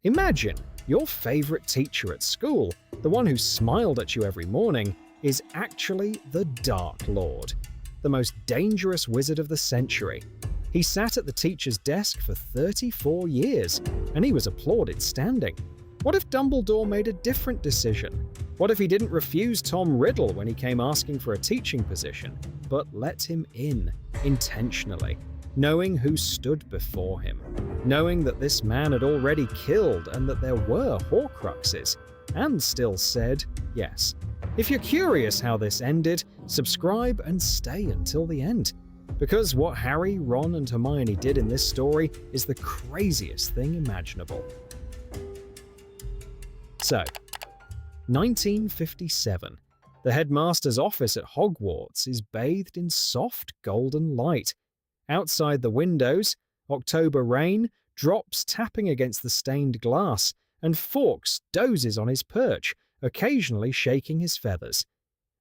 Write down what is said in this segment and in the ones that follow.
Imagine your favorite teacher at school, the one who smiled at you every morning, is actually the Dark Lord, the most dangerous wizard of the century. He sat at the teacher's desk for 34 years, and he was applauded standing. What if Dumbledore made a different decision? What if he didn't refuse Tom Riddle when he came asking for a teaching position, but let him in, intentionally, knowing who stood before him, knowing that this man had already killed and that there were Horcruxes, and still said yes? If you're curious how this ended, subscribe and stay until the end. Because what Harry, Ron, and Hermione did in this story is the craziest thing imaginable. So, 1957. The headmaster's office at Hogwarts is bathed in soft golden light. Outside the windows, October rain, drops tapping against the stained glass, and Fawkes dozes on his perch, occasionally shaking his feathers.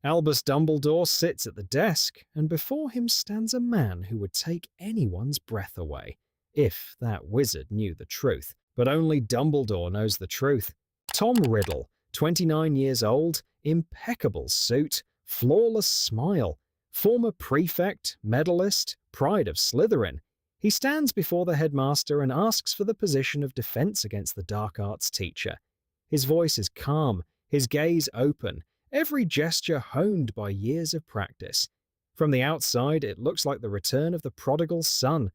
Albus Dumbledore sits at the desk, and before him stands a man who would take anyone's breath away, if that wizard knew the truth. But only Dumbledore knows the truth. Tom Riddle, 29 years old, impeccable suit, flawless smile, former prefect, medalist, pride of Slytherin. He stands before the headmaster and asks for the position of defense against the dark arts teacher. His voice is calm, his gaze open, every gesture honed by years of practice. From the outside, it looks like the return of the prodigal son.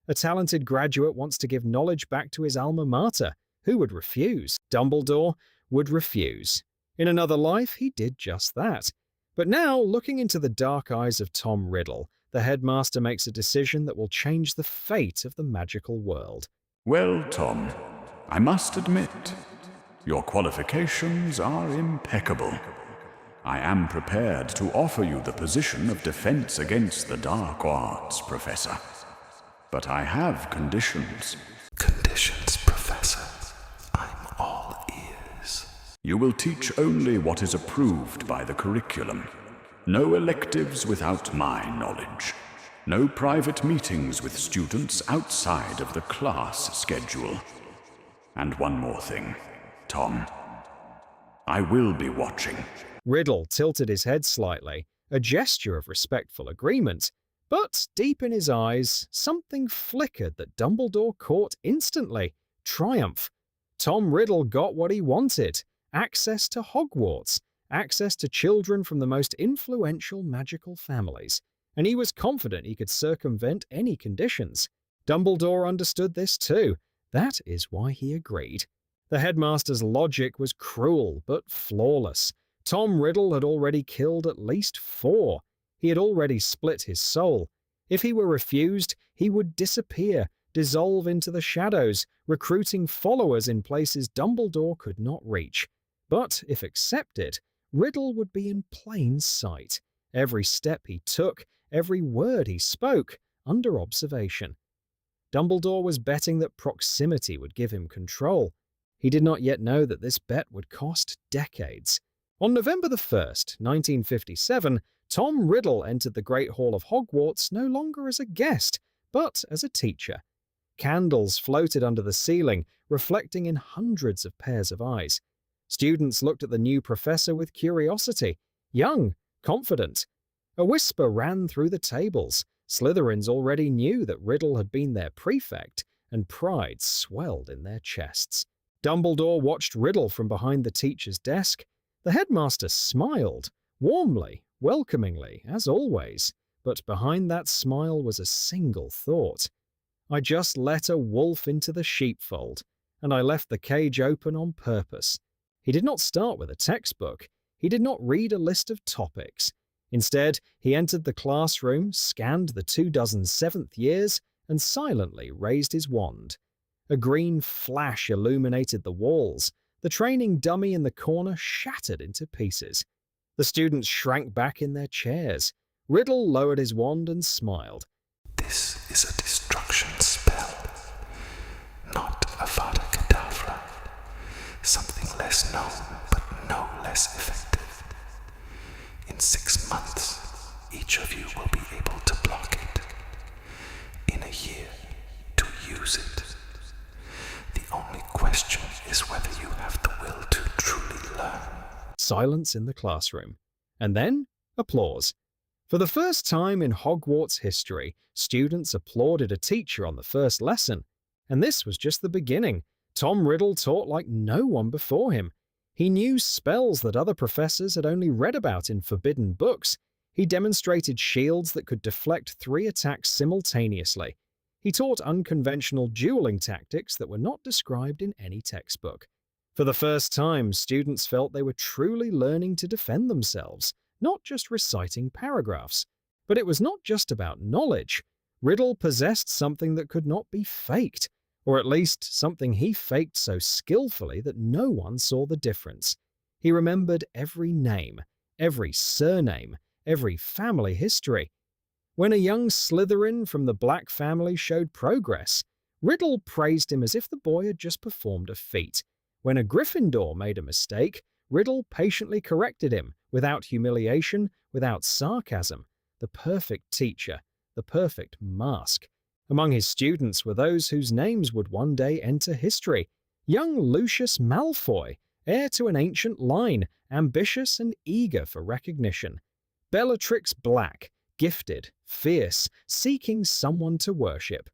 A talented graduate wants to give knowledge back to his alma mater. Who would refuse? Dumbledore would refuse. In another life, he did just that. But now, looking into the dark eyes of Tom Riddle, the headmaster makes a decision that will change the fate of the magical world. Well, Tom, I must admit, your qualifications are impeccable. I am prepared to offer you the position of defense against the dark arts, Professor. But I have conditions. Conditions, Professor. I'm all ears. You will teach only what is approved by the curriculum. No electives without my knowledge. No private meetings with students outside of the class schedule. And one more thing, Tom. I will be watching. Riddle tilted his head slightly, a gesture of respectful agreement. But deep in his eyes, something flickered that Dumbledore caught instantly. Triumph. Tom Riddle got what he wanted. Access to Hogwarts. Access to children from the most influential magical families. And he was confident he could circumvent any conditions. Dumbledore understood this too. That is why he agreed. The headmaster's logic was cruel but flawless. Tom Riddle had already killed at least 4. He had already split his soul. If he were refused, he would disappear, dissolve into the shadows, recruiting followers in places Dumbledore could not reach. But if accepted, Riddle would be in plain sight. Every step he took, every word he spoke, under observation. Dumbledore was betting that proximity would give him control. He did not yet know that this bet would cost decades. On November 1st, 1957, Tom Riddle entered the Great Hall of Hogwarts no longer as a guest, but as a teacher. Candles floated under the ceiling, reflecting in hundreds of pairs of eyes. Students looked at the new professor with curiosity, young, confident. A whisper ran through the tables. Slytherins already knew that Riddle had been their prefect, and pride swelled in their chests. Dumbledore watched Riddle from behind the teacher's desk. The headmaster smiled, warmly, welcomingly, as always. But behind that smile was a single thought. I just let a wolf into the sheepfold, and I left the cage open on purpose. He did not start with a textbook. He did not read a list of topics. Instead, he entered the classroom, scanned the 24 seventh years, and silently raised his wand. A green flash illuminated the walls. The training dummy in the corner shattered into pieces. The students shrank back in their chairs. Riddle lowered his wand and smiled. This is a destruction spell, not a Vada Kedavra. Something less known, but no less effective. In 6 months, each of you will be able to block it. In a year, to use it. The only question is whether you have the will to truly learn. Silence in the classroom. And then, applause. For the first time in Hogwarts history, students applauded a teacher on the first lesson. And this was just the beginning. Tom Riddle taught like no one before him. He knew spells that other professors had only read about in forbidden books. He demonstrated shields that could deflect 3 attacks simultaneously. He taught unconventional dueling tactics that were not described in any textbook. For the first time, students felt they were truly learning to defend themselves, not just reciting paragraphs. But it was not just about knowledge. Riddle possessed something that could not be faked, or at least something he faked so skillfully that no one saw the difference. He remembered every name, every surname, every family history. When a young Slytherin from the Black family showed progress, Riddle praised him as if the boy had just performed a feat. When a Gryffindor made a mistake, Riddle patiently corrected him, without humiliation, without sarcasm. The perfect teacher, the perfect mask. Among his students were those whose names would one day enter history. Young Lucius Malfoy, heir to an ancient line, ambitious and eager for recognition. Bellatrix Black, gifted, fierce, seeking someone to worship.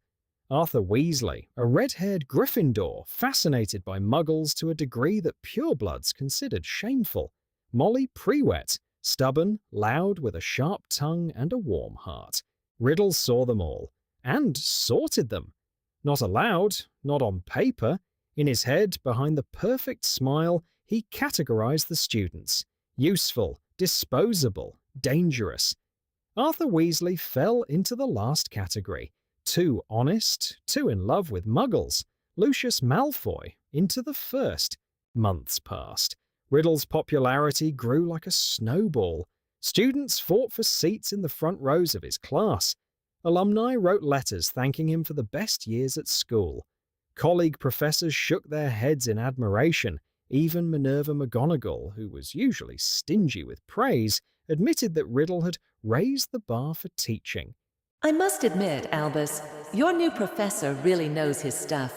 Arthur Weasley, a red-haired Gryffindor, fascinated by muggles to a degree that purebloods considered shameful. Molly Prewett, stubborn, loud, with a sharp tongue and a warm heart. Riddle saw them all, and sorted them. Not aloud, not on paper. In his head, behind the perfect smile, he categorized the students. Useful, disposable, dangerous. Arthur Weasley fell into the last category. Too honest, too in love with muggles. Lucius Malfoy into the first. Months passed. Riddle's popularity grew like a snowball. Students fought for seats in the front rows of his class. Alumni wrote letters thanking him for the best years at school. Colleague professors shook their heads in admiration. Even Minerva McGonagall, who was usually stingy with praise, admitted that Riddle had raised the bar for teaching. I must admit, Albus, your new professor really knows his stuff.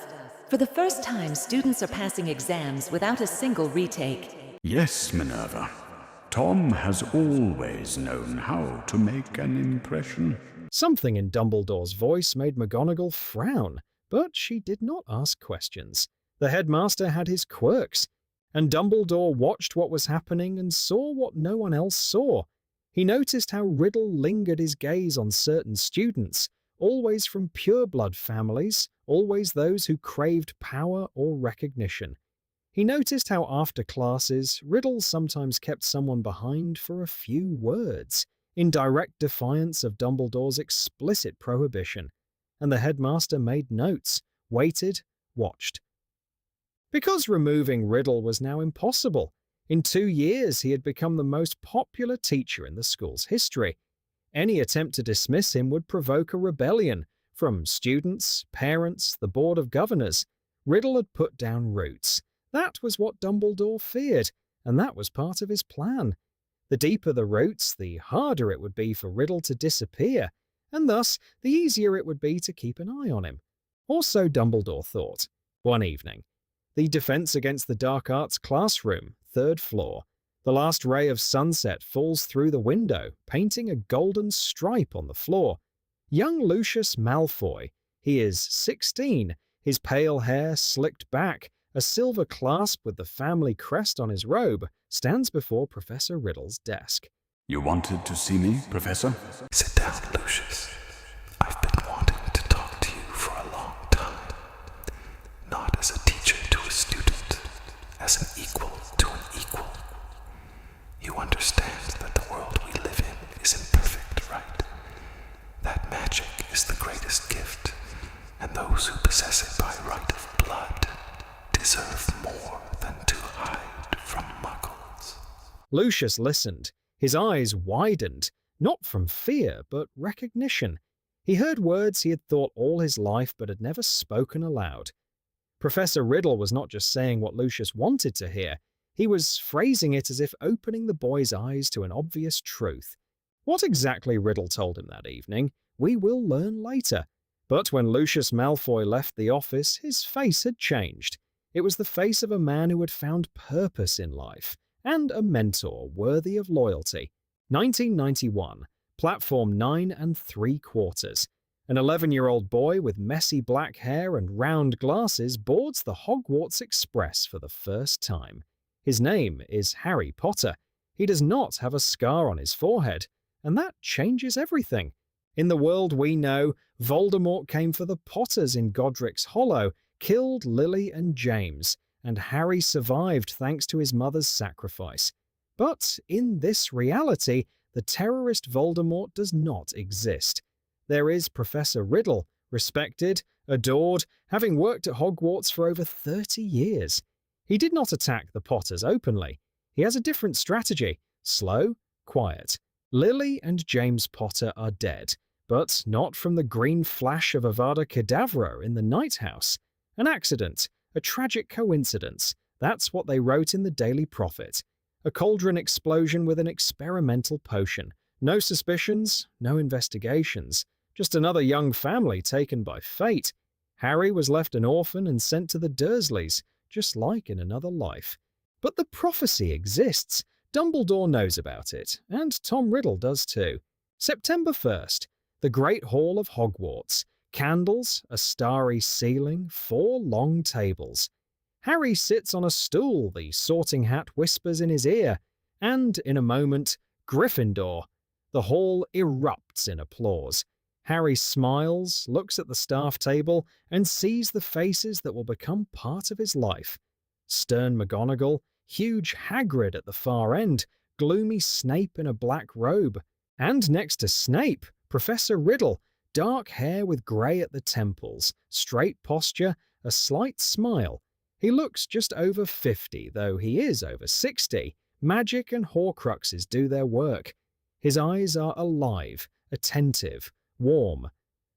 For the first time, students are passing exams without a single retake. Yes, Minerva. Tom has always known how to make an impression. Something in Dumbledore's voice made McGonagall frown, but she did not ask questions. The headmaster had his quirks, and Dumbledore watched what was happening and saw what no one else saw. He noticed how Riddle lingered his gaze on certain students, always from pureblood families, always those who craved power or recognition. He noticed how after classes, Riddle sometimes kept someone behind for a few words, in direct defiance of Dumbledore's explicit prohibition. And the headmaster made notes, waited, watched. Because removing Riddle was now impossible. In 2 years, he had become the most popular teacher in the school's history. Any attempt to dismiss him would provoke a rebellion from students, parents, the Board of Governors. Riddle had put down roots. That was what Dumbledore feared, and that was part of his plan. The deeper the roots, the harder it would be for Riddle to disappear, and thus the easier it would be to keep an eye on him. Or so Dumbledore thought. One evening, the Defense Against the Dark Arts classroom, 3rd floor. The last ray of sunset falls through the window, painting a golden stripe on the floor. Young Lucius Malfoy. He is 16, his pale hair slicked back, a silver clasp with the family crest on his robe, stands before Professor Riddle's desk. You wanted to see me, Professor? Sit down, Lucius. I've been wanting to talk to you for a long time. Not as a teacher to a student, as an equal to an equal. You understand that the world we live in is imperfect, right? That magic is the greatest gift, and those who possess it by right of blood deserve more than to hide from muggles. Lucius listened. His eyes widened, not from fear, but recognition. He heard words he had thought all his life but had never spoken aloud. Professor Riddle was not just saying what Lucius wanted to hear. He was phrasing it as if opening the boy's eyes to an obvious truth. What exactly Riddle told him that evening, we will learn later. But when Lucius Malfoy left the office, his face had changed. It was the face of a man who had found purpose in life, and a mentor worthy of loyalty. 1991, platform 9 3/4. An 11-year-old boy with messy black hair and round glasses boards the Hogwarts Express for the first time. His name is Harry Potter. He does not have a scar on his forehead, and that changes everything. In the world we know, Voldemort came for the Potters in Godric's Hollow, killed Lily and James, and Harry survived thanks to his mother's sacrifice. But in this reality, the terrorist Voldemort does not exist. There is Professor Riddle, respected, adored, having worked at Hogwarts for over 30 years. He did not attack the Potters openly. He has a different strategy: slow, quiet. Lily and James Potter are dead, but not from the green flash of Avada Kedavra in the Night House. An accident, a tragic coincidence. That's what they wrote in the Daily Prophet. A cauldron explosion with an experimental potion. No suspicions, no investigations. Just another young family taken by fate. Harry was left an orphan and sent to the Dursleys, just like in another life. But the prophecy exists. Dumbledore knows about it, and Tom Riddle does too. September 1st, the Great Hall of Hogwarts. Candles, a starry ceiling, 4 long tables. Harry sits on a stool, the Sorting Hat whispers in his ear, and in a moment, Gryffindor. The hall erupts in applause. Harry smiles, looks at the staff table, and sees the faces that will become part of his life. Stern McGonagall, huge Hagrid at the far end, gloomy Snape in a black robe. And next to Snape, Professor Riddle, dark hair with grey at the temples, straight posture, a slight smile. He looks just over 50, though he is over 60. Magic and Horcruxes do their work. His eyes are alive, attentive, warm.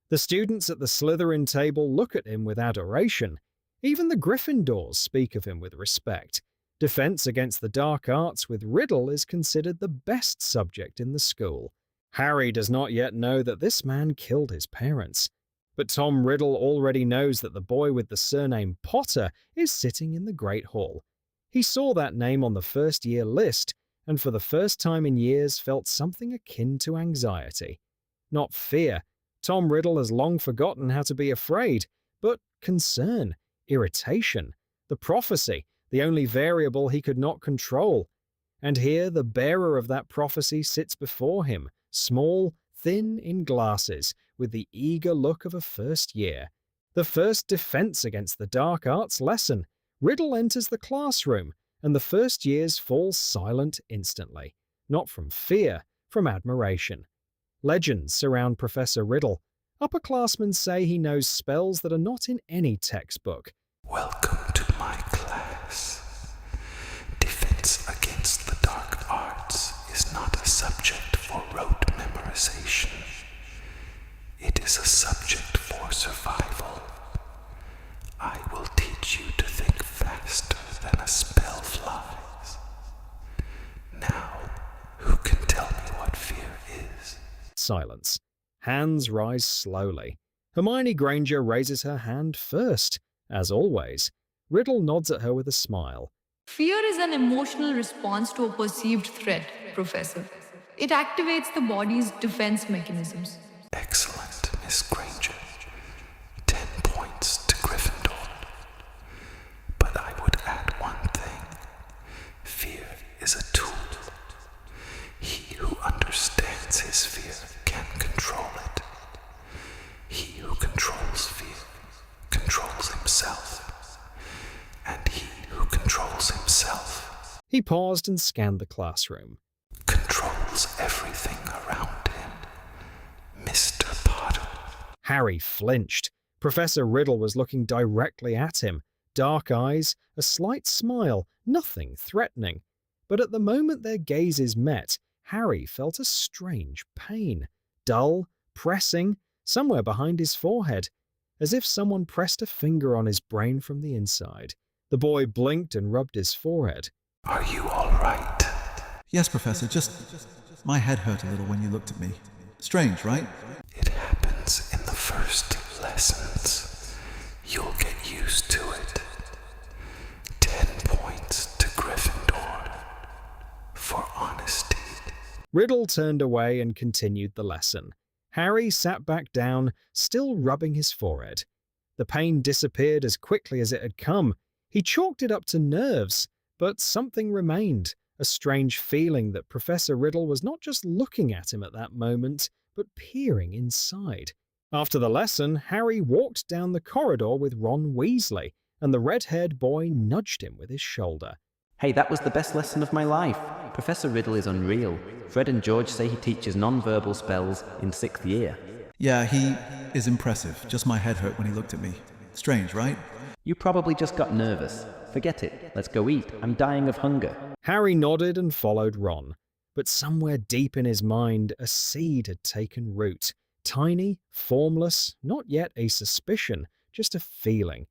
The students at the Slytherin table look at him with adoration. Even the Gryffindors speak of him with respect. Defense against the dark arts with Riddle is considered the best subject in the school. Harry does not yet know that this man killed his parents. But Tom Riddle already knows that the boy with the surname Potter is sitting in the Great Hall. He saw that name on the first-year list, and for the first time in years felt something akin to anxiety. Not fear. Tom Riddle has long forgotten how to be afraid, but concern, irritation, the prophecy, the only variable he could not control. And here the bearer of that prophecy sits before him, small, thin in glasses, with the eager look of a first year. The first defense against the dark arts lesson. Riddle enters the classroom, and the first years fall silent instantly. Not from fear, from admiration. Legends surround Professor Riddle. Upperclassmen say he knows spells that are not in any textbook. Welcome to my class. Defense against the dark arts is not a subject for rote memorization. It is a subject for survival. I will teach you to think faster than a spell flies. Now, who can tell me what fear is? Silence. Hands rise slowly. Hermione Granger raises her hand first, as always. Riddle nods at her with a smile. Fear is an emotional response to a perceived threat, Professor. It activates the body's defense mechanisms. Excellent, Miss Granger. 10 points to Gryffindor. But I would add one thing. Fear is a tool. He who understands his fear can control it. He who controls fear controls himself. And he who controls himself He paused and scanned the classroom. controls everything around him. Mr. Potter. Harry flinched. Professor Riddle was looking directly at him. Dark eyes, a slight smile, nothing threatening. But at the moment their gazes met, Harry felt a strange pain. Dull, pressing, somewhere behind his forehead. As if someone pressed a finger on his brain from the inside. The boy blinked and rubbed his forehead. Are you all right? Yes, Professor, just my head hurt a little when you looked at me. Strange, right? It happens in the first lessons. You'll get used to it. Riddle turned away and continued the lesson. Harry sat back down, still rubbing his forehead. The pain disappeared as quickly as it had come. He chalked it up to nerves, but something remained, a strange feeling that Professor Riddle was not just looking at him at that moment, but peering inside. After the lesson, Harry walked down the corridor with Ron Weasley, and the red-haired boy nudged him with his shoulder. Hey, that was the best lesson of my life. Professor Riddle is unreal. Fred and George say he teaches non-verbal spells in 6th year. Yeah, he is impressive. Just my head hurt when he looked at me. Strange, right? You probably just got nervous. Forget it. Let's go eat. I'm dying of hunger. Harry nodded and followed Ron. But somewhere deep in his mind, a seed had taken root. Tiny, formless, not yet a suspicion, just a feeling.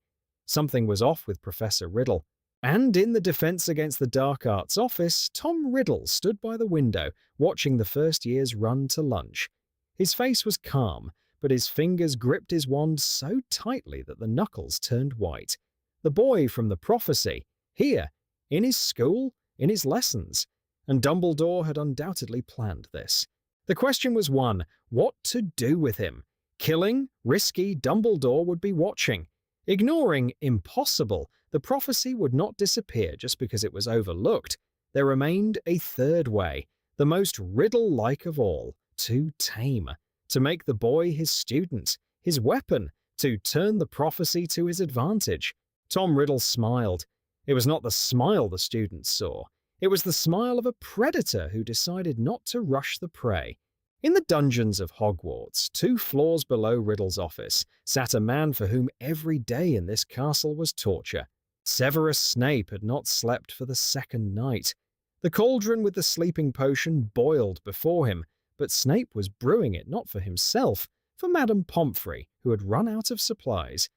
Something was off with Professor Riddle. And in the Defense Against the Dark Arts office, Tom Riddle stood by the window, watching the first year's run to lunch. His face was calm, but his fingers gripped his wand so tightly that the knuckles turned white. The boy from the prophecy, here, in his school, in his lessons. And Dumbledore had undoubtedly planned this. The question was one, what to do with him? Killing, risky, Dumbledore would be watching. Ignoring, impossible, the prophecy would not disappear just because it was overlooked. There remained a third way, the most Riddle-like of all, to tame, to make the boy his student, his weapon, to turn the prophecy to his advantage. Tom Riddle smiled. It was not the smile the students saw. It was the smile of a predator who decided not to rush the prey. In the dungeons of Hogwarts, 2 floors below Riddle's office, sat a man for whom every day in this castle was torture. Severus Snape had not slept for the 2nd night. The cauldron with the sleeping potion boiled before him, but Snape was brewing it not for himself, for Madame Pomfrey, who had run out of supplies.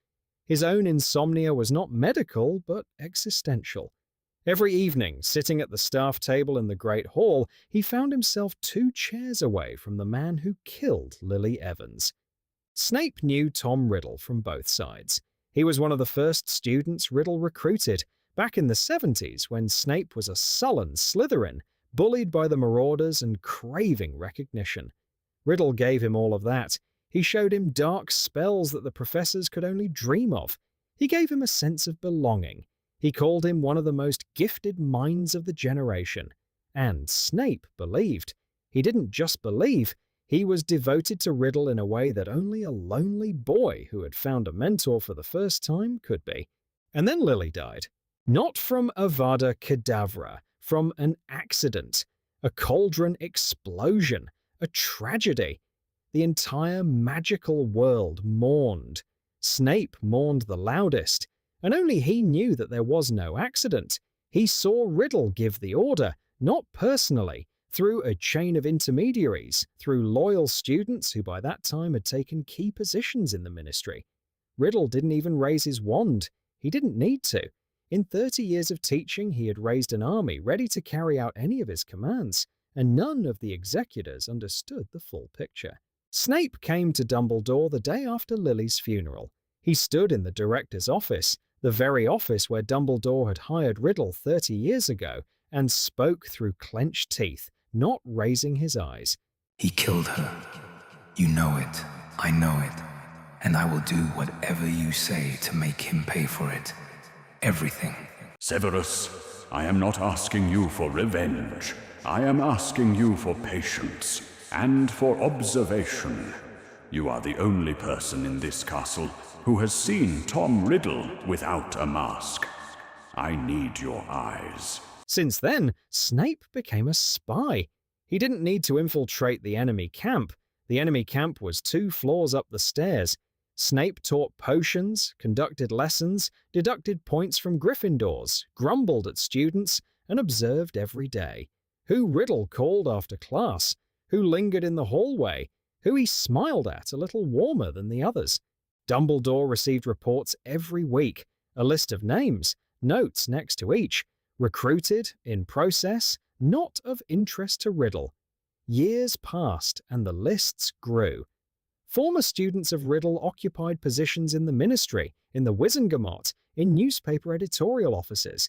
His own insomnia was not medical, but existential. Every evening, sitting at the staff table in the Great Hall, he found himself 2 chairs away from the man who killed Lily Evans. Snape knew Tom Riddle from both sides. He was one of the first students Riddle recruited, back in the 70s when Snape was a sullen Slytherin, bullied by the Marauders and craving recognition. Riddle gave him all of that. He showed him dark spells that the professors could only dream of. He gave him a sense of belonging. He called him one of the most gifted minds of the generation. And Snape believed. He didn't just believe, he was devoted to Riddle in a way that only a lonely boy who had found a mentor for the first time could be. And then Lily died. Not from Avada Kedavra, from an accident, a cauldron explosion, a tragedy. The entire magical world mourned. Snape mourned the loudest, and only he knew that there was no accident. He saw Riddle give the order, not personally, through a chain of intermediaries, through loyal students who by that time had taken key positions in the ministry. Riddle didn't even raise his wand. He didn't need to. In 30 years of teaching, he had raised an army ready to carry out any of his commands, and none of the executors understood the full picture. Snape came to Dumbledore the day after Lily's funeral. He stood in the director's office, the very office where Dumbledore had hired Riddle 30 years ago, and spoke through clenched teeth, not raising his eyes. He killed her. You know it. I know it. And I will do whatever you say to make him pay for it. Everything. Severus, I am not asking you for revenge. I am asking you for patience and for observation. You are the only person in this castle who has seen Tom Riddle without a mask. I need your eyes. Since then, Snape became a spy. He didn't need to infiltrate the enemy camp. The enemy camp was 2 floors up the stairs. Snape taught potions, conducted lessons, deducted points from Gryffindors, grumbled at students, and observed every day. Who Riddle called after class, who lingered in the hallway, who he smiled at a little warmer than the others. Dumbledore received reports every week, a list of names, notes next to each, recruited, in process, not of interest to Riddle. Years passed and the lists grew. Former students of Riddle occupied positions in the ministry, in the Wizengamot, in newspaper editorial offices.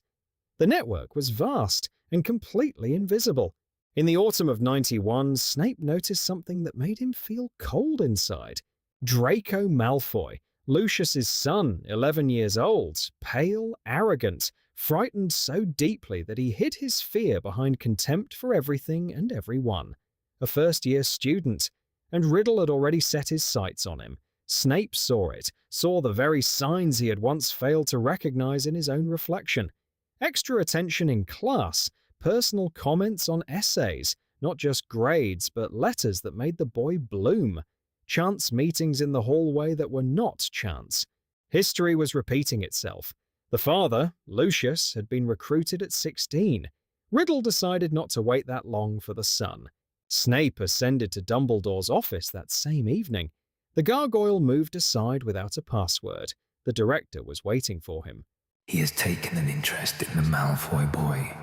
The network was vast and completely invisible. In the autumn of 91, Snape noticed something that made him feel cold inside. Draco Malfoy, Lucius's son, 11 years old, pale, arrogant, frightened so deeply that he hid his fear behind contempt for everything and everyone. A first-year student, and Riddle had already set his sights on him. Snape saw it, saw the very signs he had once failed to recognize in his own reflection. Extra attention in class, personal comments on essays, not just grades but letters that made the boy bloom. Chance meetings in the hallway that were not chance. History was repeating itself. The father, Lucius, had been recruited at 16. Riddle decided not to wait that long for the son. Snape ascended to Dumbledore's office that same evening. The gargoyle moved aside without a password. The director was waiting for him. He has taken an interest in the Malfoy boy.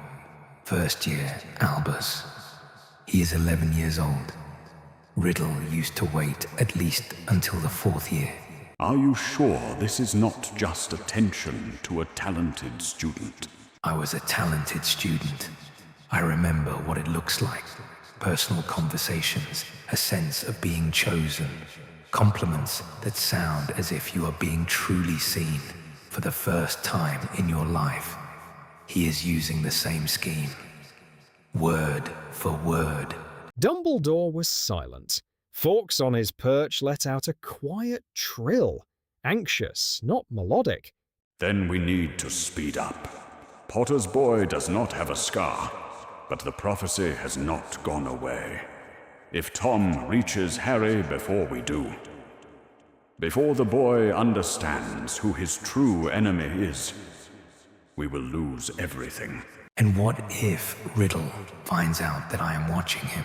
First year, Albus. He is 11 years old. Riddle used to wait at least until the 4th year. Are you sure this is not just attention to a talented student? I was a talented student. I remember what it looks like. Personal conversations, a sense of being chosen. Compliments that sound as if you are being truly seen for the first time in your life. He is using the same scheme. Word for word. Dumbledore was silent. Fawkes on his perch let out a quiet trill. Anxious, not melodic. Then we need to speed up. Potter's boy does not have a scar, but the prophecy has not gone away. If Tom reaches Harry before we do, before the boy understands who his true enemy is, we will lose everything. And what if Riddle finds out that I am watching him?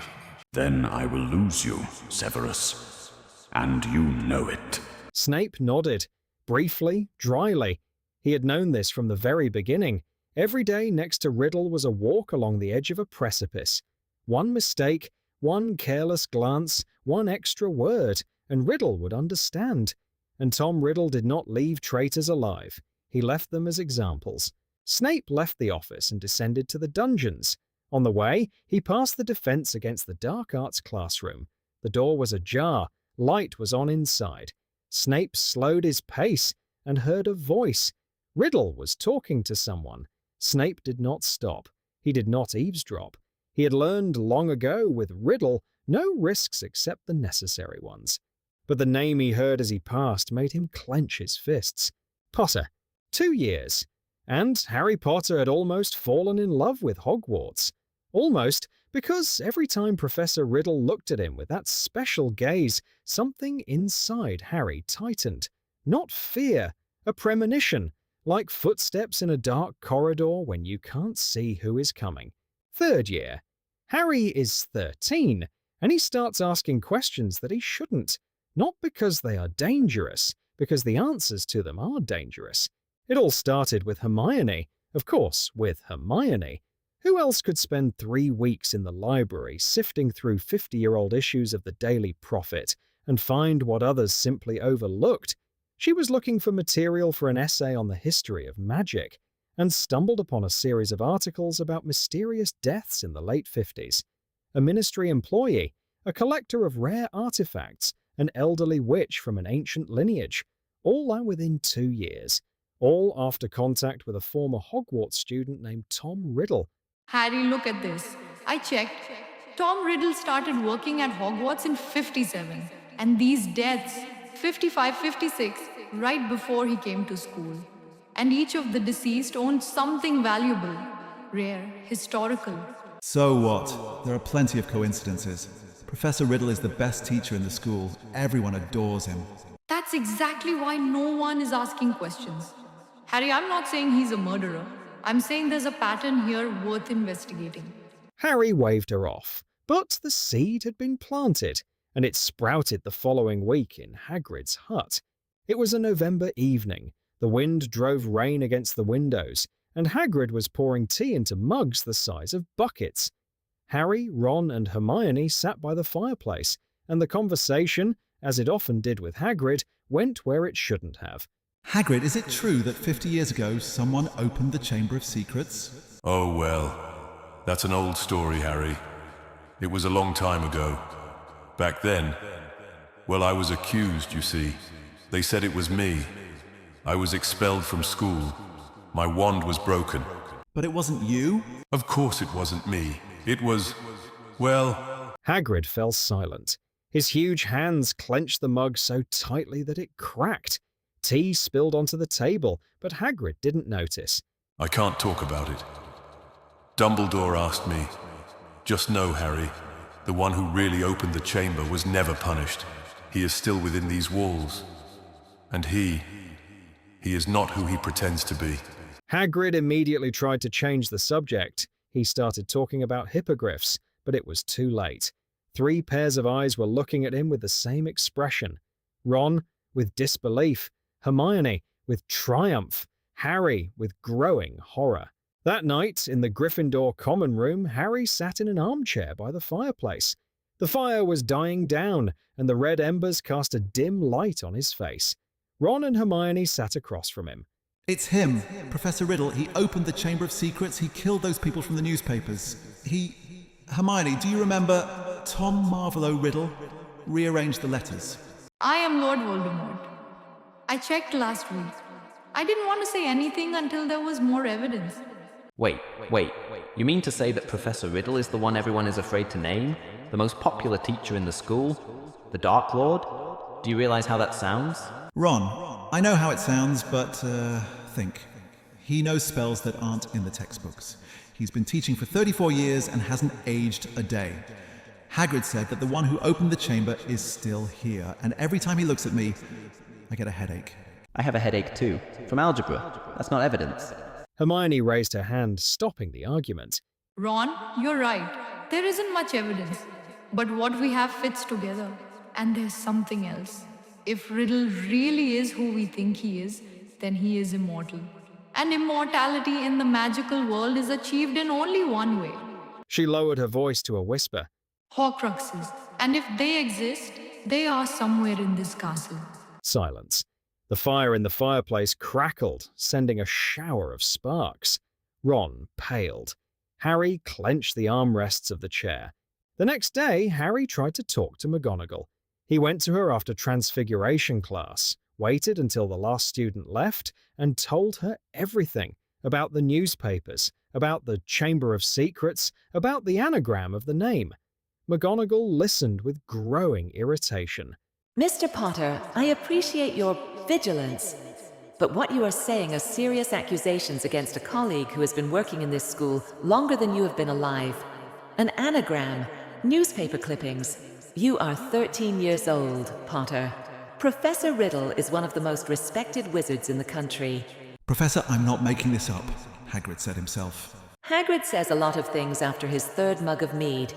Then I will lose you, Severus. And you know it. Snape nodded, briefly, dryly. He had known this from the very beginning. Every day next to Riddle was a walk along the edge of a precipice. One mistake, one careless glance, one extra word, and Riddle would understand. And Tom Riddle did not leave traitors alive. He left them as examples. Snape left the office and descended to the dungeons. On the way, he passed the defense against the dark arts classroom. The door was ajar. Light was on inside. Snape slowed his pace and heard a voice. Riddle was talking to someone. Snape did not stop. He did not eavesdrop. He had learned long ago with Riddle no risks except the necessary ones. But the name he heard as he passed made him clench his fists. Potter. 2 years. And Harry Potter had almost fallen in love with Hogwarts. Almost, because every time Professor Riddle looked at him with that special gaze, something inside Harry tightened. Not fear, a premonition, like footsteps in a dark corridor when you can't see who is coming. 3rd year. Harry is 13, and he starts asking questions that he shouldn't. Not because they are dangerous, because the answers to them are dangerous. It all started with Hermione. Of course, with Hermione. Who else could spend 3 weeks in the library sifting through 50-year-old issues of the Daily Prophet and find what others simply overlooked? She was looking for material for an essay on the history of magic and stumbled upon a series of articles about mysterious deaths in the late 50s. A ministry employee, a collector of rare artifacts, an elderly witch from an ancient lineage, all are within 2 years. All after contact with a former Hogwarts student named Tom Riddle. Harry, look at this. I checked. Tom Riddle started working at Hogwarts in 57. And these deaths, 55, 56, right before he came to school. And each of the deceased owned something valuable, rare, historical. So what? There are plenty of coincidences. Professor Riddle is the best teacher in the school. Everyone adores him. That's exactly why no one is asking questions. Harry, I'm not saying he's a murderer. I'm saying there's a pattern here worth investigating. Harry waved her off, but the seed had been planted, and it sprouted the following week in Hagrid's hut. It was a November evening. The wind drove rain against the windows, and Hagrid was pouring tea into mugs the size of buckets. Harry, Ron, and Hermione sat by the fireplace, and the conversation, as it often did with Hagrid, went where it shouldn't have. Hagrid, is it true that 50 years ago someone opened the Chamber of Secrets? Oh well, that's an old story, Harry. It was a long time ago. Back then, well, I was accused, you see. They said it was me. I was expelled from school. My wand was broken. But it wasn't you? Of course it wasn't me. It was, well... Hagrid fell silent. His huge hands clenched the mug so tightly that it cracked. Tea spilled onto the table, but Hagrid didn't notice. I can't talk about it. Dumbledore asked me, "Just know, Harry, the one who really opened the chamber was never punished. He is still within these walls. And he is not who he pretends to be." Hagrid immediately tried to change the subject. He started talking about hippogriffs, but it was too late. 3 pairs of eyes were looking at him with the same expression. Ron, with disbelief. Hermione, with triumph. Harry, with growing horror. That night, in the Gryffindor common room, Harry sat in an armchair by the fireplace. The fire was dying down, and the red embers cast a dim light on his face. Ron and Hermione sat across from him. It's him, Professor Riddle. He opened the Chamber of Secrets. He killed those people from the newspapers. Hermione, do you remember Tom Marvolo Riddle? Rearranged the letters. I am Lord Voldemort. I checked last week. I didn't want to say anything until there was more evidence. Wait. You mean to say that Professor Riddle is the one everyone is afraid to name? The most popular teacher in the school? The Dark Lord? Do you realize how that sounds? Ron, I know how it sounds, but think. He knows spells that aren't in the textbooks. He's been teaching for 34 years and hasn't aged a day. Hagrid said that the one who opened the chamber is still here, and every time he looks at me, I get a headache. I have a headache too. From algebra. That's not evidence. Hermione raised her hand, stopping the argument. Ron, you're right. There isn't much evidence. But what we have fits together. And there's something else. If Riddle really is who we think he is, then he is immortal. And immortality in the magical world is achieved in only one way. She lowered her voice to a whisper. Horcruxes. And if they exist, they are somewhere in this castle. Silence. The fire in the fireplace crackled, sending a shower of sparks. Ron paled. Harry clenched the armrests of the chair. The next day, Harry tried to talk to McGonagall. He went to her after Transfiguration class, waited until the last student left, and told her everything about the newspapers, about the Chamber of Secrets, about the anagram of the name. McGonagall listened with growing irritation. Mr. Potter, I appreciate your vigilance, but what you are saying are serious accusations against a colleague who has been working in this school longer than you have been alive. An anagram, newspaper clippings. You are 13 years old, Potter. Professor Riddle is one of the most respected wizards in the country. Professor, I'm not making this up, Hagrid said himself. Hagrid says a lot of things after his 3rd mug of mead.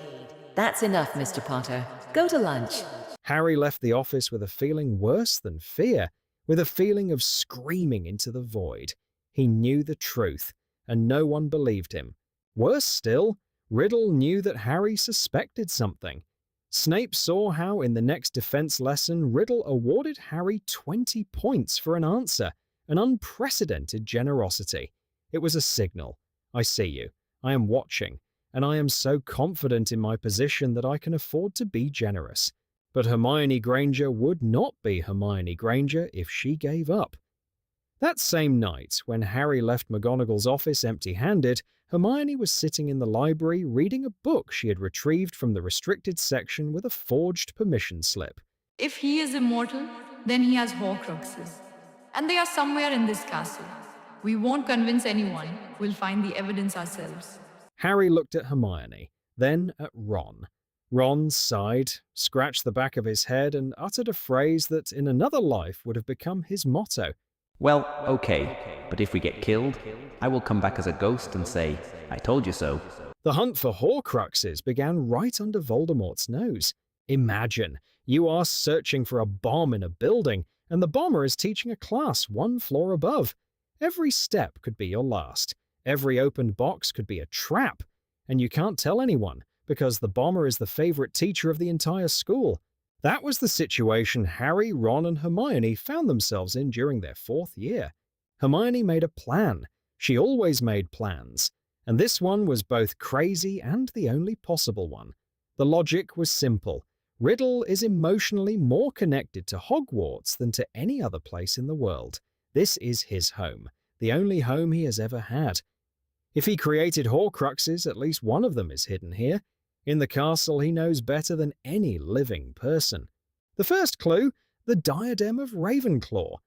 That's enough, Mr. Potter. Go to lunch. Harry left the office with a feeling worse than fear, with a feeling of screaming into the void. He knew the truth, and no one believed him. Worse still, Riddle knew that Harry suspected something. Snape saw how in the next defense lesson Riddle awarded Harry 20 points for an answer, an unprecedented generosity. It was a signal. I see you. I am watching, and I am so confident in my position that I can afford to be generous. But Hermione Granger would not be Hermione Granger if she gave up. That same night, when Harry left McGonagall's office empty-handed, Hermione was sitting in the library reading a book she had retrieved from the restricted section with a forged permission slip. If he is immortal, then he has Horcruxes. And they are somewhere in this castle. We won't convince anyone. We'll find the evidence ourselves. Harry looked at Hermione, then at Ron. Ron sighed, scratched the back of his head, and uttered a phrase that in another life would have become his motto. Well, okay, but if we get killed, I will come back as a ghost and say, I told you so. The hunt for Horcruxes began right under Voldemort's nose. Imagine, you are searching for a bomb in a building, and the bomber is teaching a class 1 floor above. Every step could be your last. Every opened box could be a trap. And you can't tell anyone, because the bomber is the favorite teacher of the entire school. That was the situation Harry, Ron, and Hermione found themselves in during their 4th year. Hermione made a plan. She always made plans. And this one was both crazy and the only possible one. The logic was simple. Riddle is emotionally more connected to Hogwarts than to any other place in the world. This is his home, the only home he has ever had. If he created Horcruxes, at least one of them is hidden here. In the castle, he knows better than any living person. The first clue, the diadem of Ravenclaw.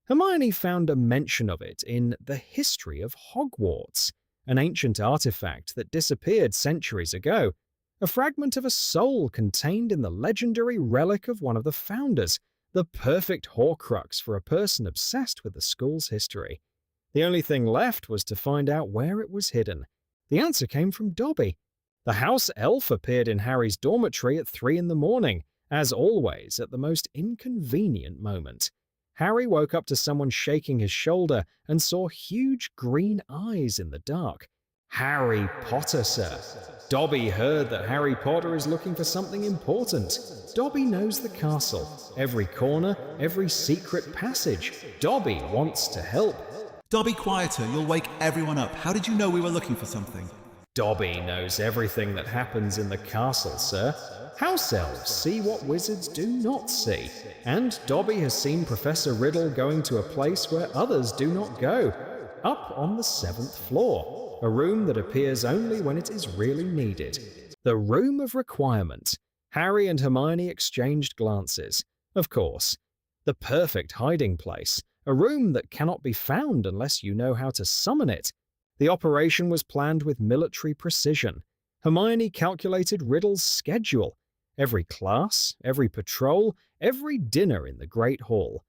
Hermione found a mention of it in The History of Hogwarts, an ancient artifact that disappeared centuries ago, a fragment of a soul contained in the legendary relic of one of the founders, the perfect Horcrux for a person obsessed with the school's history. The only thing left was to find out where it was hidden. The answer came from Dobby. The house elf appeared in Harry's dormitory at 3 a.m, as always at the most inconvenient moment. Harry woke up to someone shaking his shoulder and saw huge green eyes in the dark. Harry Potter, sir. Dobby heard that Harry Potter is looking for something important. Dobby knows the castle, every corner, every secret passage. Dobby wants to help. Dobby, quieter, you'll wake everyone up. How did you know we were looking for something? Dobby knows everything that happens in the castle, sir. House elves see what wizards do not see, and Dobby has seen Professor Riddle going to a place where others do not go, up on the 7th floor, a room that appears only when it is really needed. The Room of Requirement. Harry and Hermione exchanged glances. Of course. The perfect hiding place, a room that cannot be found unless you know how to summon it. The operation was planned with military precision. Hermione calculated Riddle's schedule. Every class, every patrol, every dinner in the Great Hall.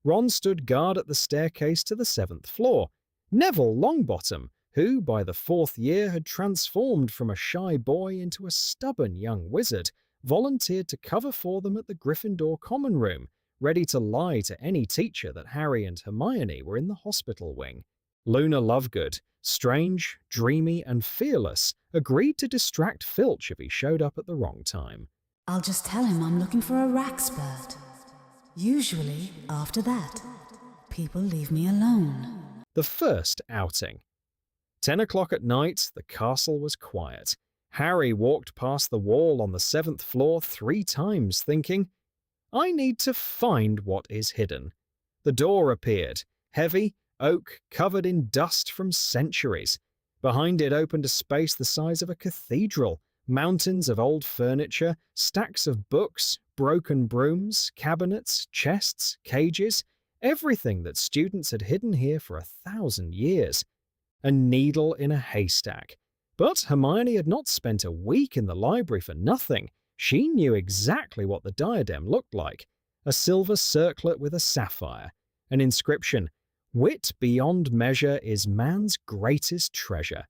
Ron stood guard at the staircase to the 7th floor. Neville Longbottom, who by the 4th year had transformed from a shy boy into a stubborn young wizard, volunteered to cover for them at the Gryffindor common room, ready to lie to any teacher that Harry and Hermione were in the hospital wing. Luna Lovegood, strange, dreamy, and fearless, agreed to distract Filch if he showed up at the wrong time. I'll just tell him I'm looking for a Raxpert. Usually, after that, people leave me alone. The first outing. 10 o'clock at night, the castle was quiet. Harry walked past the wall on the 7th floor 3 times, thinking, I need to find what is hidden. The door appeared, heavy, oak, covered in dust from centuries. Behind it opened a space the size of a cathedral, mountains of old furniture, stacks of books, broken brooms, cabinets, chests, cages, everything that students had hidden here for 1,000 years. A needle in a haystack. But Hermione had not spent a week in the library for nothing. She knew exactly what the diadem looked like. A silver circlet with a sapphire. An inscription, Wit beyond measure is man's greatest treasure.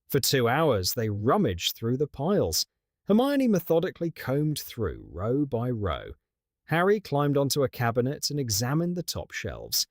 For 2 hours they rummaged through the piles. Hermione methodically combed through row by row. Harry climbed onto a cabinet and examined the top shelves.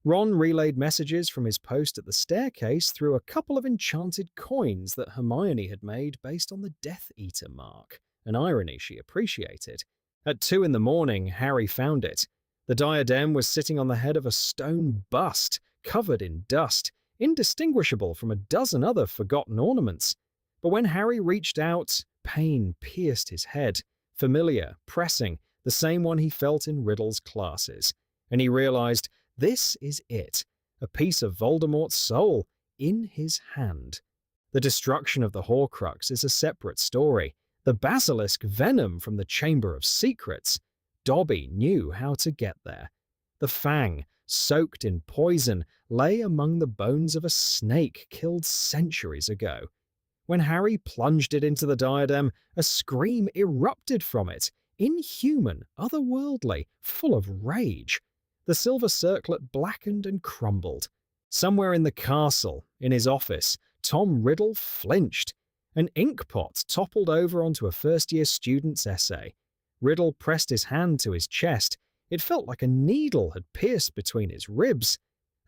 Ron relayed messages from his post at the staircase through a couple of enchanted coins that Hermione had made based on the Death Eater mark, an irony she appreciated. At 2 a.m, Harry found it. The diadem was sitting on the head of a stone bust, covered in dust, indistinguishable from a dozen other forgotten ornaments. But when Harry reached out, pain pierced his head, familiar, pressing, the same one he felt in Riddle's classes. And he realized, this is it, a piece of Voldemort's soul, in his hand. The destruction of the Horcrux is a separate story. The basilisk venom from the Chamber of Secrets. Dobby knew how to get there. The fang, soaked in poison, lay among the bones of a snake killed centuries ago. When Harry plunged it into the diadem, a scream erupted from it, inhuman, otherworldly, full of rage. The silver circlet blackened and crumbled. Somewhere in the castle, in his office, Tom Riddle flinched. An inkpot toppled over onto a first-year student's essay. Riddle pressed his hand to his chest. It felt like a needle had pierced between his ribs.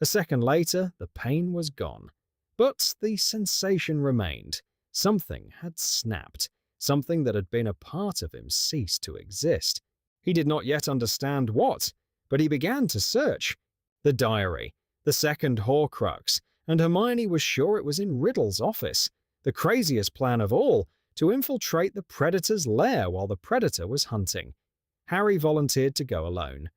A second later, the pain was gone. But the sensation remained. Something had snapped. Something that had been a part of him ceased to exist. He did not yet understand what, but he began to search. The diary, the second Horcrux, and Hermione was sure it was in Riddle's office. The craziest plan of all, to infiltrate the predator's lair while the predator was hunting. Harry volunteered to go alone.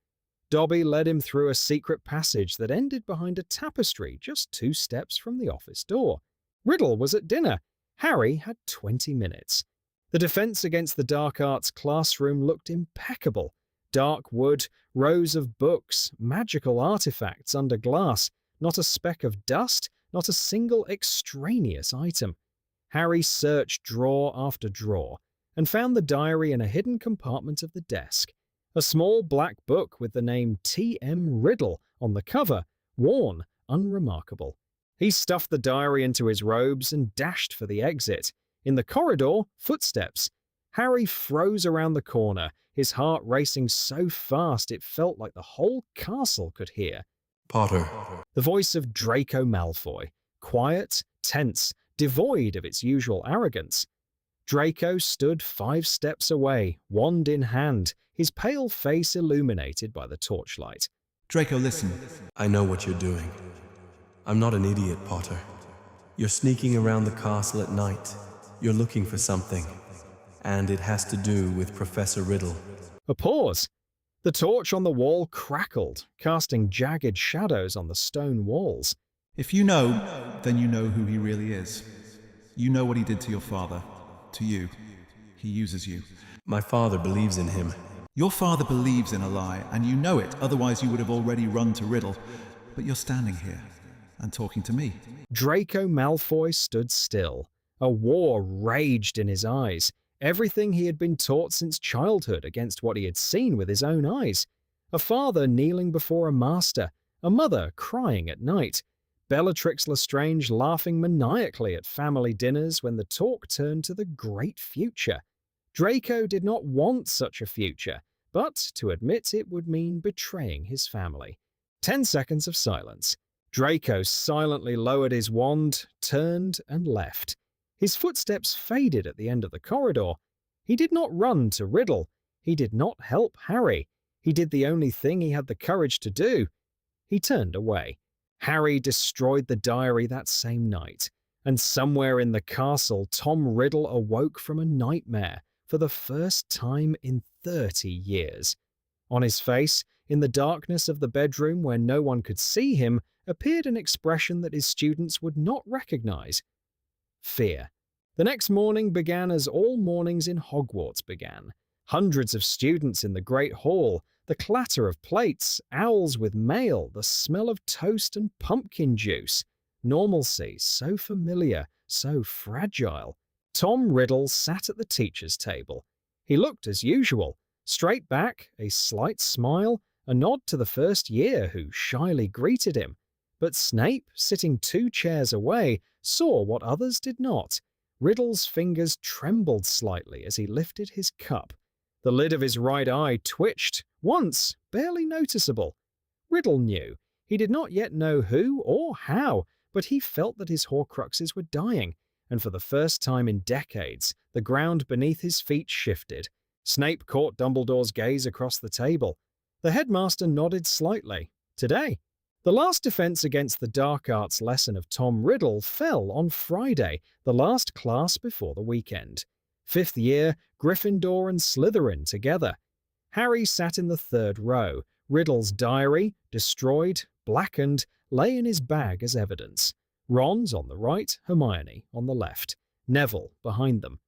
Dobby led him through a secret passage that ended behind a tapestry just 2 steps from the office door. Riddle was at dinner. Harry had 20 minutes. The defense against the dark arts classroom looked impeccable. Dark wood, rows of books, magical artifacts under glass, not a speck of dust, not a single extraneous item. Harry searched drawer after drawer and found the diary in a hidden compartment of the desk. A small black book with the name T.M. Riddle on the cover, worn, unremarkable. He stuffed the diary into his robes and dashed for the exit. In the corridor, footsteps. Harry froze around the corner, his heart racing so fast it felt like the whole castle could hear. Potter. The voice of Draco Malfoy, quiet, tense, devoid of its usual arrogance. Draco stood 5 steps away, wand in hand, his pale face illuminated by the torchlight. Draco, listen. I know what you're doing. I'm not an idiot, Potter. You're sneaking around the castle at night. You're looking for something. And it has to do with Professor Riddle. A pause. The torch on the wall crackled, casting jagged shadows on the stone walls. If you know, then you know who he really is. You know what he did to your father. To you. He uses you. My father believes in him. Your father believes in a lie, and you know it, otherwise you would have already run to Riddle. But you're standing here, and talking to me. Draco Malfoy stood still. A war raged in his eyes. Everything he had been taught since childhood against what he had seen with his own eyes. A father kneeling before a master, a mother crying at night, Bellatrix Lestrange laughing maniacally at family dinners when the talk turned to the great future. Draco did not want such a future, but to admit it would mean betraying his family. 10 seconds of silence. Draco silently lowered his wand, turned, and left. His footsteps faded at the end of the corridor. He did not run to Riddle. He did not help Harry. He did the only thing he had the courage to do. He turned away. Harry destroyed the diary that same night, and somewhere in the castle, Tom Riddle awoke from a nightmare for the first time in 30 years. On his face, in the darkness of the bedroom where no one could see him, appeared an expression that his students would not recognize. Fear. The next morning began as all mornings in Hogwarts began. Hundreds of students in the Great Hall, the clatter of plates, owls with mail, the smell of toast and pumpkin juice. Normalcy, so familiar, so fragile. Tom Riddle sat at the teacher's table. He looked as usual, straight back, a slight smile, a nod to the first year who shyly greeted him. But Snape, sitting 2 chairs away, saw what others did not. Riddle's fingers trembled slightly as he lifted his cup. The lid of his right eye twitched, once, barely noticeable. Riddle knew. He did not yet know who or how, but he felt that his Horcruxes were dying, and for the first time in decades, the ground beneath his feet shifted. Snape caught Dumbledore's gaze across the table. The headmaster nodded slightly. Today. The last defense against the dark arts lesson of Tom Riddle fell on Friday, the last class before the weekend. 5th year, Gryffindor and Slytherin together. Harry sat in the 3rd row. Riddle's diary, destroyed, blackened, lay in his bag as evidence. Ron's on the right, Hermione on the left. Neville behind them.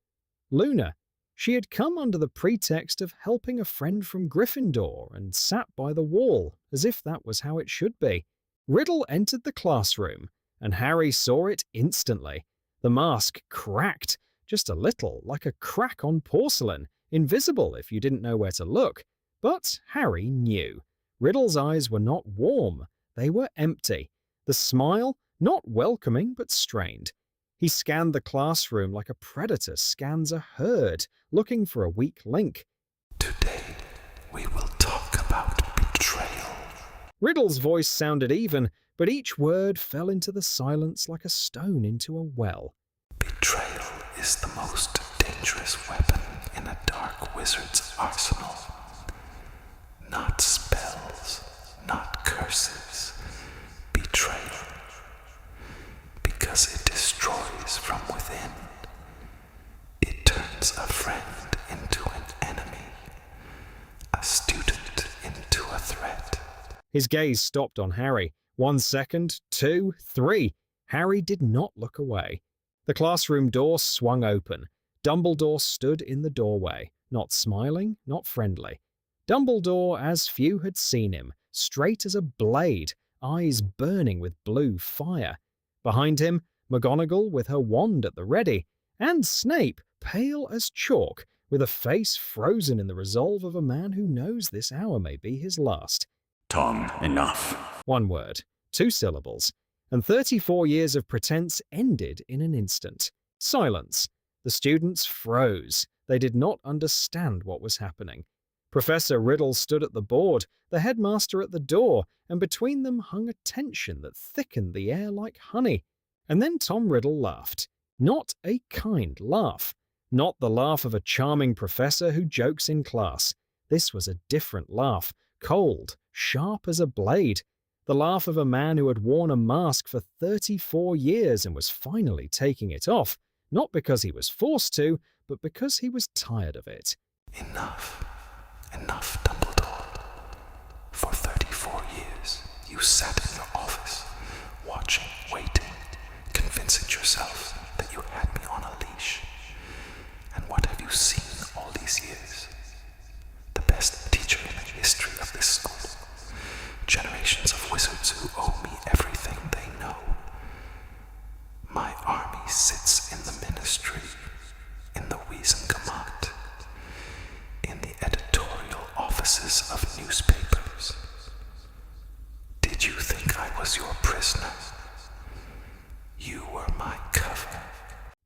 Luna. She had come under the pretext of helping a friend from Gryffindor and sat by the wall, as if that was how it should be. Riddle entered the classroom, and Harry saw it instantly. The mask cracked, just a little, like a crack on porcelain, invisible if you didn't know where to look. But Harry knew. Riddle's eyes were not warm, they were empty. The smile, not welcoming but strained. He scanned the classroom like a predator scans a herd, looking for a weak link. Today, we will talk about betrayal. Riddle's voice sounded even, but each word fell into the silence like a stone into a well. Betrayal is the most dangerous weapon in a dark wizard's arsenal. Not spells, not curses. Betrayal. Because it destroys from within. It turns a friend into an enemy, a student into a threat. His gaze stopped on Harry. 1 second, 2, 3. Harry did not look away. The classroom door swung open. Dumbledore stood in the doorway, not smiling, not friendly. Dumbledore as few had seen him, straight as a blade, eyes burning with blue fire. Behind him, McGonagall with her wand at the ready, and Snape, pale as chalk, with a face frozen in the resolve of a man who knows this hour may be his last. Tom, enough. 1 word, 2 syllables, and 34 years of pretense ended in an instant. Silence. The students froze. They did not understand what was happening. Professor Riddle stood at the board, the headmaster at the door, and between them hung a tension that thickened the air like honey. And then Tom Riddle laughed. Not a kind laugh. Not the laugh of a charming professor who jokes in class. This was a different laugh, cold, sharp as a blade. The laugh of a man who had worn a mask for 34 years and was finally taking it off, not because he was forced to, but because he was tired of it. Enough. Enough, Dumbledore. For 34 years, you sat in your office, watching, waiting, convincing yourself that you had me on a leash. And what have you seen all these years? The best teacher in the history of this school. Generations of wizards who owe me everything they know. My army sits in the ministry, in the Wizengamot, in the editorial offices of newspapers. Did you think I was your prisoner? You were my cover.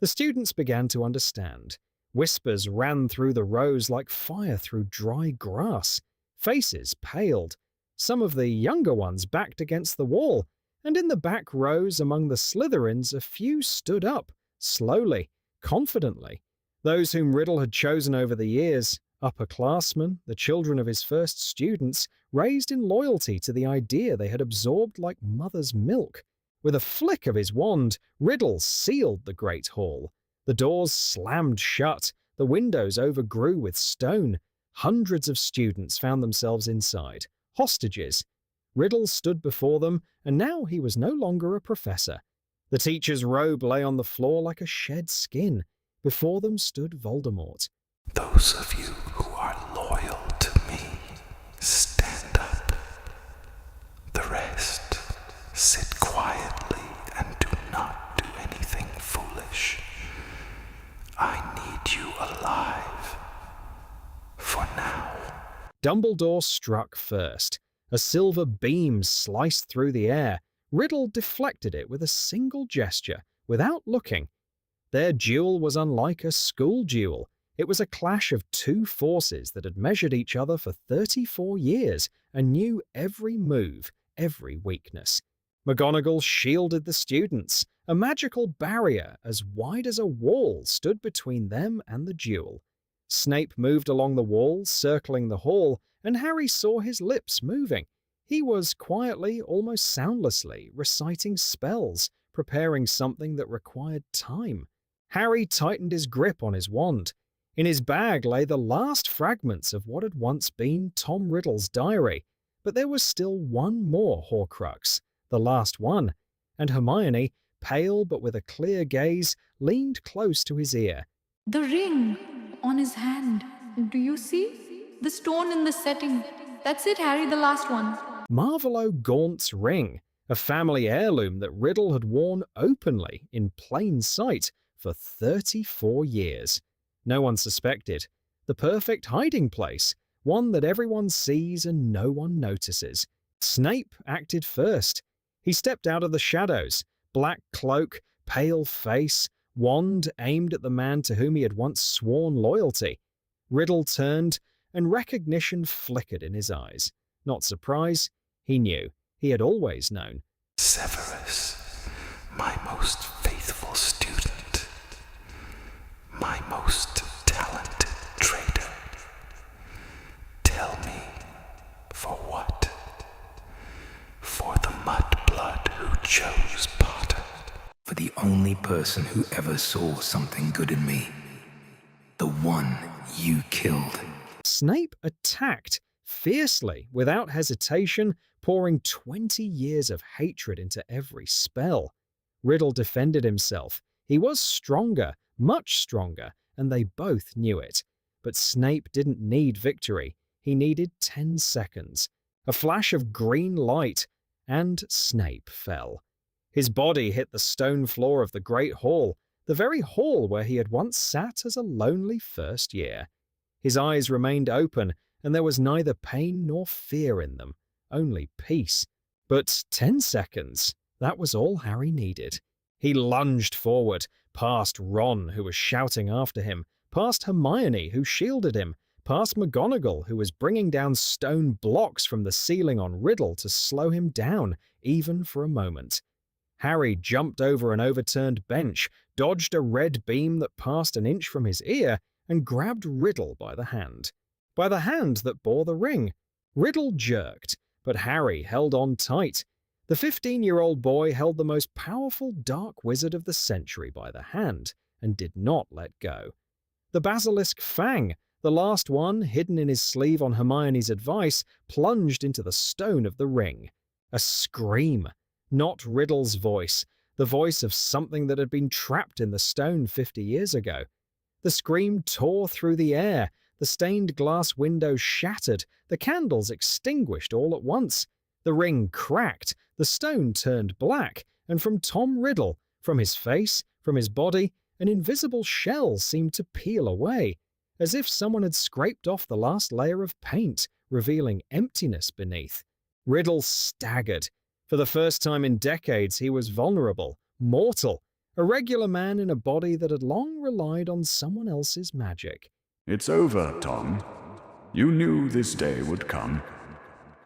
The students began to understand. Whispers ran through the rows like fire through dry grass. Faces paled. Some of the younger ones backed against the wall, and in the back rows among the Slytherins a few stood up, slowly, confidently. Those whom Riddle had chosen over the years, upperclassmen, the children of his first students, raised in loyalty to the idea they had absorbed like mother's milk. With a flick of his wand, Riddle sealed the great hall. The doors slammed shut, the windows overgrew with stone. Hundreds of students found themselves inside, hostages. Riddle stood before them, and now he was no longer a professor. The teacher's robe lay on the floor like a shed skin. Before them stood Voldemort. Those of you who are loyal to me, stand up. The rest, sit quietly and do not do anything foolish. I need you alive. For now. Dumbledore struck first. A silver beam sliced through the air. Riddle deflected it with a single gesture, without looking. Their duel was unlike a school duel. It was a clash of two forces that had measured each other for 34 years and knew every move, every weakness. McGonagall shielded the students. A magical barrier as wide as a wall stood between them and the duel. Snape moved along the wall, circling the hall, and Harry saw his lips moving. He was quietly, almost soundlessly, reciting spells, preparing something that required time. Harry tightened his grip on his wand. In his bag lay the last fragments of what had once been Tom Riddle's diary, but there was still one more Horcrux, the last one, and Hermione, pale but with a clear gaze, leaned close to his ear. The ring on his hand. Do you see? The stone in the setting. That's it, Harry, the last one. Marvolo Gaunt's ring, a family heirloom that Riddle had worn openly, in plain sight, for 34 years. No one suspected. The perfect hiding place, one that everyone sees and no one notices. Snape acted first. He stepped out of the shadows, black cloak, pale face, wand aimed at the man to whom he had once sworn loyalty. Riddle turned, and recognition flickered in his eyes. Not surprise, he knew. He had always known. Severus, my most faithful student, my most talented traitor. Tell me, for what? For the mudblood who chose Potter. For the only person who ever saw something good in me. The one you killed. Snape attacked, fiercely, without hesitation, pouring 20 years of hatred into every spell. Riddle defended himself. He was stronger, much stronger, and they both knew it. But Snape didn't need victory. He needed 10 seconds. A flash of green light, and Snape fell. His body hit the stone floor of the Great Hall, the very hall where he had once sat as a lonely first year. His eyes remained open, and there was neither pain nor fear in them, only peace. But 10 seconds, that was all Harry needed. He lunged forward, past Ron, who was shouting after him, past Hermione, who shielded him, past McGonagall, who was bringing down stone blocks from the ceiling on Riddle to slow him down, even for a moment. Harry jumped over an overturned bench, dodged a red beam that passed an inch from his ear, and grabbed Riddle by the hand. By the hand that bore the ring. Riddle jerked, but Harry held on tight. The 15-year-old boy held the most powerful dark wizard of the century by the hand, and did not let go. The basilisk fang, the last one hidden in his sleeve on Hermione's advice, plunged into the stone of the ring. A scream. Not Riddle's voice, the voice of something that had been trapped in the stone 50 years ago. The scream tore through the air, the stained glass windows shattered, the candles extinguished all at once. The ring cracked, the stone turned black, and from Tom Riddle, from his face, from his body, an invisible shell seemed to peel away, as if someone had scraped off the last layer of paint, revealing emptiness beneath. Riddle staggered. For the first time in decades, he was vulnerable, mortal, a regular man in a body that had long relied on someone else's magic. It's over, Tom. You knew this day would come.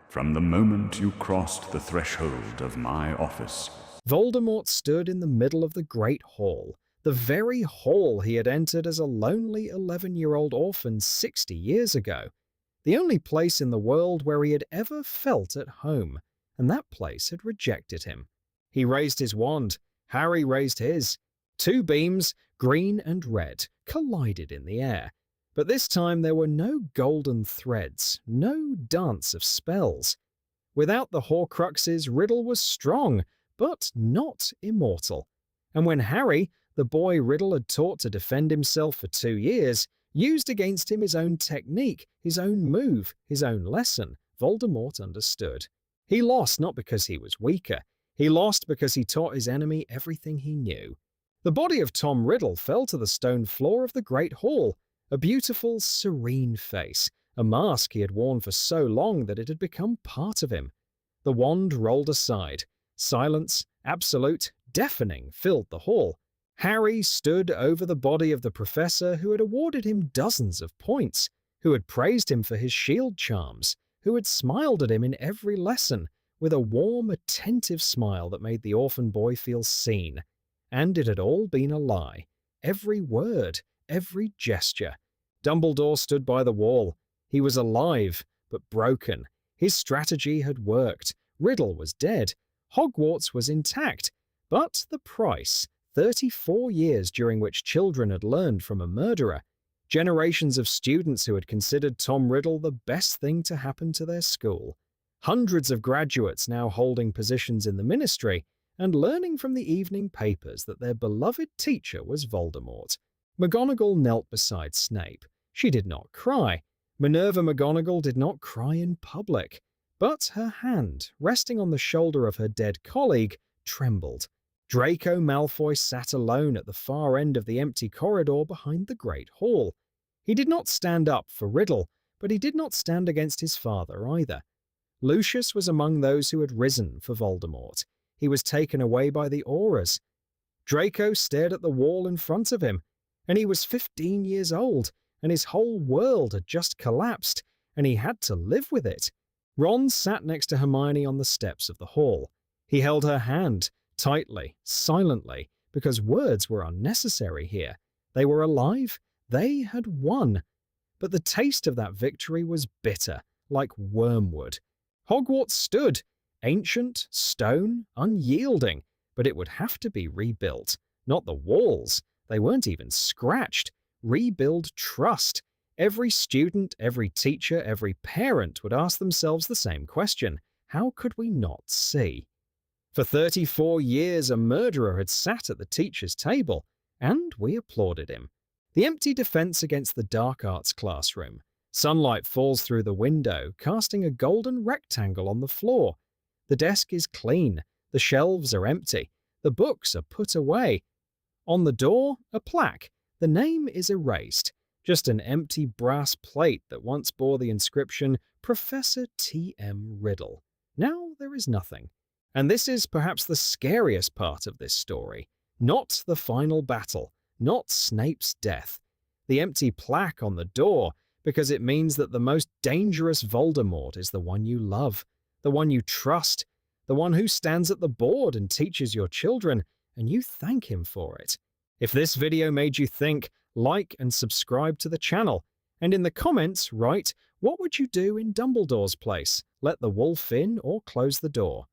From the moment you crossed the threshold of my office. Voldemort stood in the middle of the Great Hall, the very hall he had entered as a lonely 11-year-old orphan 60 years ago. The only place in the world where he had ever felt at home, and that place had rejected him. He raised his wand. Harry raised his. Two beams, green and red, collided in the air. But this time there were no golden threads, no dance of spells. Without the Horcruxes, Riddle was strong, but not immortal. And when Harry, the boy Riddle had taught to defend himself for 2 years, used against him his own technique, his own move, his own lesson, Voldemort understood. He lost not because he was weaker. He lost because he taught his enemy everything he knew. The body of Tom Riddle fell to the stone floor of the Great Hall, a beautiful, serene face, a mask he had worn for so long that it had become part of him. The wand rolled aside. Silence, absolute, deafening, filled the hall. Harry stood over the body of the professor who had awarded him dozens of points, who had praised him for his shield charms, who had smiled at him in every lesson, with a warm, attentive smile that made the orphan boy feel seen. And it had all been a lie. Every word, every gesture. Dumbledore stood by the wall. He was alive, but broken. His strategy had worked. Riddle was dead. Hogwarts was intact. But the price, 34 years during which children had learned from a murderer. Generations of students who had considered Tom Riddle the best thing to happen to their school. Hundreds of graduates now holding positions in the ministry and learning from the evening papers that their beloved teacher was Voldemort. McGonagall knelt beside Snape. She did not cry. Minerva McGonagall did not cry in public. But her hand, resting on the shoulder of her dead colleague, trembled. Draco Malfoy sat alone at the far end of the empty corridor behind the Great Hall. He did not stand up for Riddle, but he did not stand against his father either. Lucius was among those who had risen for Voldemort. He was taken away by the auras. Draco stared at the wall in front of him, and he was 15 years old, and his whole world had just collapsed, and he had to live with it. Ron sat next to Hermione on the steps of the hall. He held her hand, tightly, silently, because words were unnecessary here. They were alive. They had won. But the taste of that victory was bitter, like wormwood. Hogwarts stood, ancient, stone, unyielding, but it would have to be rebuilt. Not the walls. They weren't even scratched. rebuild trust. Every student, every teacher, every parent would ask themselves the same question: how could we not see? For 34 years, a murderer had sat at the teacher's table, and we applauded him. The empty defense against the dark arts classroom. Sunlight falls through the window, casting a golden rectangle on the floor. The desk is clean, the shelves are empty, the books are put away. On the door, a plaque. The name is erased, just an empty brass plate that once bore the inscription Professor T.M. Riddle. Now there is nothing. And this is perhaps the scariest part of this story. Not the final battle, not Snape's death. The empty plaque on the door, because it means that the most dangerous Voldemort is the one you love, the one you trust, the one who stands at the board and teaches your children, and you thank him for it. If this video made you think, like and subscribe to the channel. And in the comments, write, what would you do in Dumbledore's place? Let the wolf in or close the door?